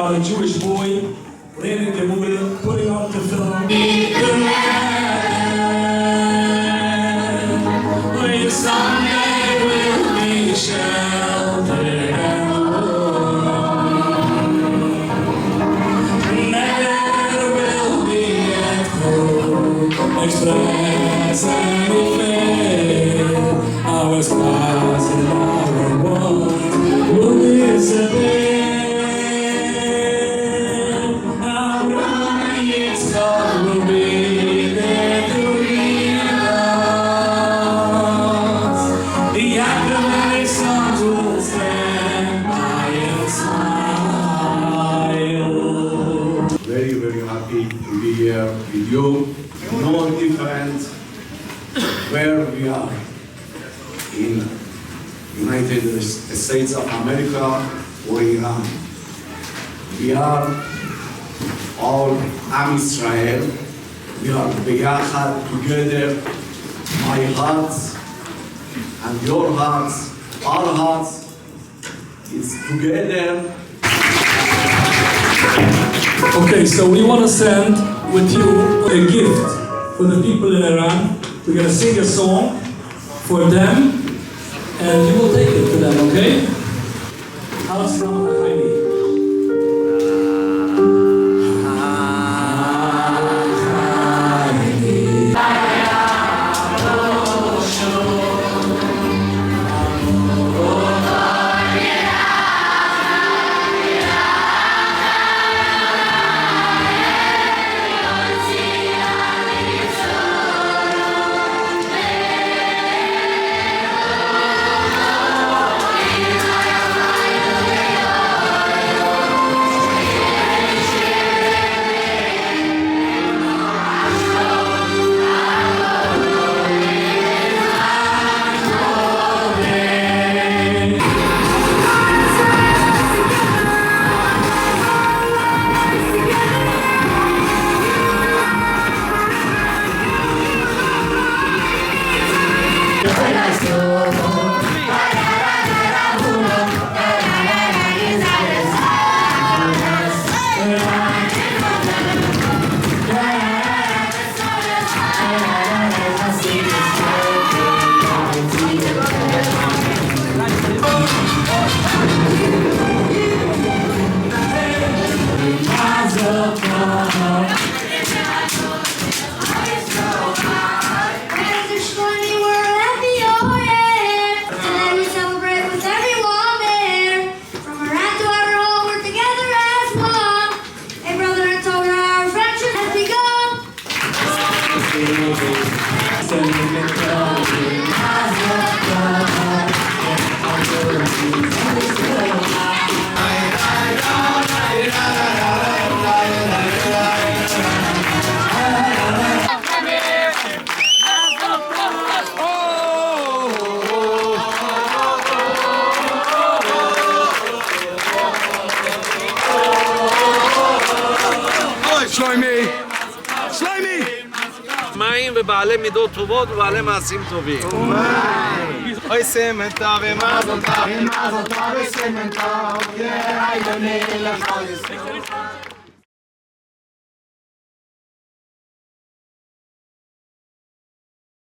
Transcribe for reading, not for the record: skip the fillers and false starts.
about a Jewish boy learning the movie, putting on the film. Where someday will be sheltered and warm. Never will be at home, express any fear. Our scars and our bonds will disappear. With you, no difference where we are in United States of America or Iran. We are all Am Israel. We are ביחד together. My heart and your hearts, our hearts is together. Okay, so we want to send with you a gift for the people in Iran. We're going to sing a song for them, and you will take it to them, okay? שלומי! שלומי! מים ובעלי מידות טובות ובעלי מעשים טובים. אוי סמנטה ומזל טוב, ומזל טוב וסמנטה, יאי בני לחויס.